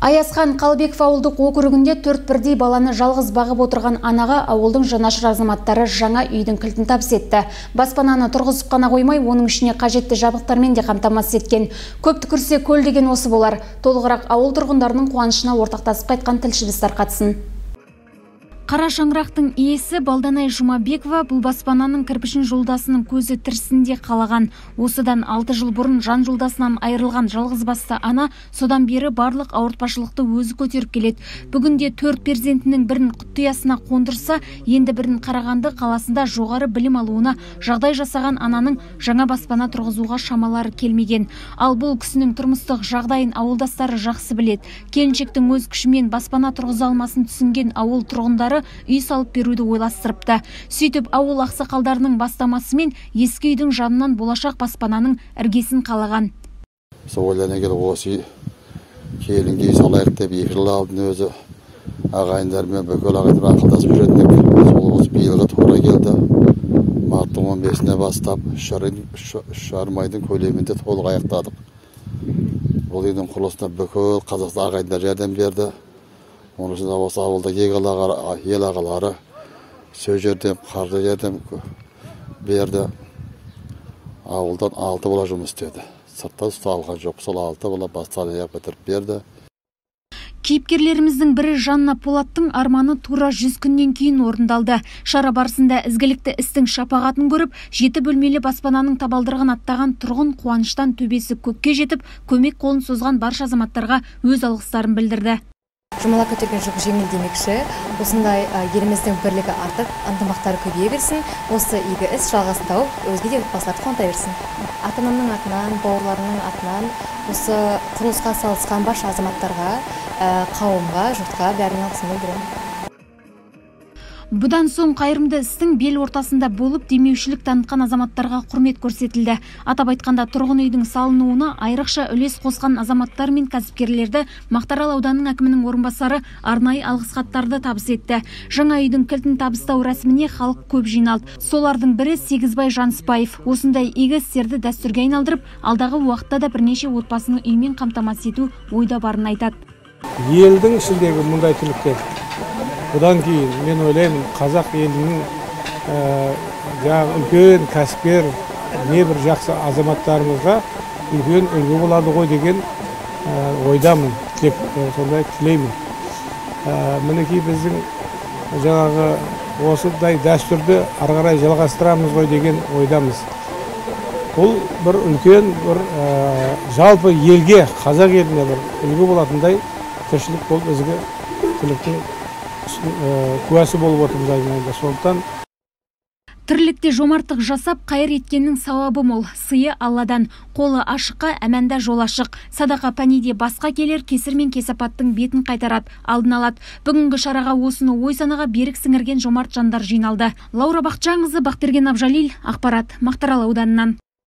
Аязхан Қалыбеков ауылдық округінде 4 бірдей баланы жалғыз бағып отырған анаға ауылдың жанашыр азаматтары жаңа үйдің кілтін табыс етті. Баспананы тұрғызып қана қоймай, оның ішіне қажетті жабдықтармен де қамтамасыз еткен. Көп түкірсе көл деген осы болар. Толығырақ ауыл тұрғындарының қуанышына ортақтасып қайтқан тілшіміз тарқатсын. Қара шаңырақтың иесі Балданай Жұмабекова бұл баспананың кірпішін жолдасының көзі тірісінде қалаған. Осыдан 6 жыл бұрын жан жолдасынан айырылған жалғызбасты ана содан бері барлық ауыртпашылықты өзі көтеріп келеді. Бүгінде 4 перзентінің бірін құттиясына қондырса, енді бірін Қарағанды қаласында жоғары білім алуына жағдай жасаған ананың жаңа баспана тұрғызуға шамалары келмеген. Ал бұл кісінің тұрмыстық жағдайын ауылдастары жақсы біледі. Келіншектің өз күшімен баспана тұрғыза алмасын түсінген ауыл тұрғындары үй салып беруді ойластырыпты. Сөйтіп ауыл ақсақалдарының бастамасымен ескі үйдің жанынан болашақ баспананың іргесін қалаған. Ойлана келіп осы келінге салайық деп 2 жыл алдын өзі ағайындармен бүкіл ағайындар ақылдасып жүрдік. Сол осы биылғы тура келді. Марттың 15-іне бастап 3,5 айдың көлемінде толық аяқтадық. Бұл үйдің құрылысына бүкіл Қазақстан ағайындар жәрдем берді. Оның үшін осы ауылда ел ағалары сөз жәрдем, қаржы жәрдем берді. Ауылдан 6 бала жұмыс істеді. Сыртта ұсталған жоқ, сол 6 бала бастан аяқ бітіріп берді. Кейіпкерлеріміздің бірі Жанна Полаттың арманы тура 100 күннен кейін орындалды. Шара барысында ізгілікті істің шапағатын көріп, 7 бөлмелі баспананың табалдырығын аттаған тұрғын қуаныштан төбесі көкке жетіп, көмек қолын созған барша азаматтарға өз алғыстарын білдірді. Жұмала көтерген жүк жеңіл демекші, осындай еліміздің бірлігі артып, ынтымақтары көбейе берсін, осы игі іс жалғасын тауып, өзге де отбасыларды қуанта берсін. Ата-анамның атынан, бауырларының атынан, осы құрылысқа салысқан барша азаматтарға, қауымға, жұртқа бәріне алғысын білдіремін. Бұдан соң қайырымды істің бел ортасында болып демеушілік танытқан азаматтарға құрмет көрсетілді. Атап айтқанда тұрғын үйдің салынуына айрықша үлес қосқан азаматтар мен кәсіпкерлерді Мақтаарал ауданының әкімінің орынбасары арнайы алғыс хаттарды табыс етті. Жаңа үйдің кілтін табыстау рәсіміне халық көп жиналды. Солардың бірі Сегізбай Жаныспаев. Осындай игі істерді дәстүрге айналдырып, алдағы уақытта да бірнеше отбасыны үймен қамтамасыз ету ойда барын айтады. Елдің ішіндегі мұндай тірліктер. Бұдан кейін мен ойлаймын, қазақ елінің үлкен кәсіпкер, небір жақсы азаматтарымызға үлкен үлгі болады ғой деген ойдамын, деп сондай тілеймін. Мінекей біздің жаңағы осындай дәстүрді ары қарай жалғастырамыз ғой деген ойдамыз. Бұл бір үлкен бір жалпы елге, қазақ еліне бір үлгі болатындай тіршілік болып ізгі тірліктің куәсі болып отырмыз айналды. Сондықтан тірлікте жомарттық жасап, қайыр еткеннің сауабы мол. Сыйы Алладан. Қолы ашыққа әмәнда жол ашық. Садақа пәниде басқа келер, кесір мен кесапаттың бетін қайтарады, алдын алады. Бүгінгі шараға осыны ой-санаға берік сіңірген жомарт жандар жиналды. Лаура Бақытжанқызы, Бақберген Абжалил, ақпарат Мақтаарал ауданынан.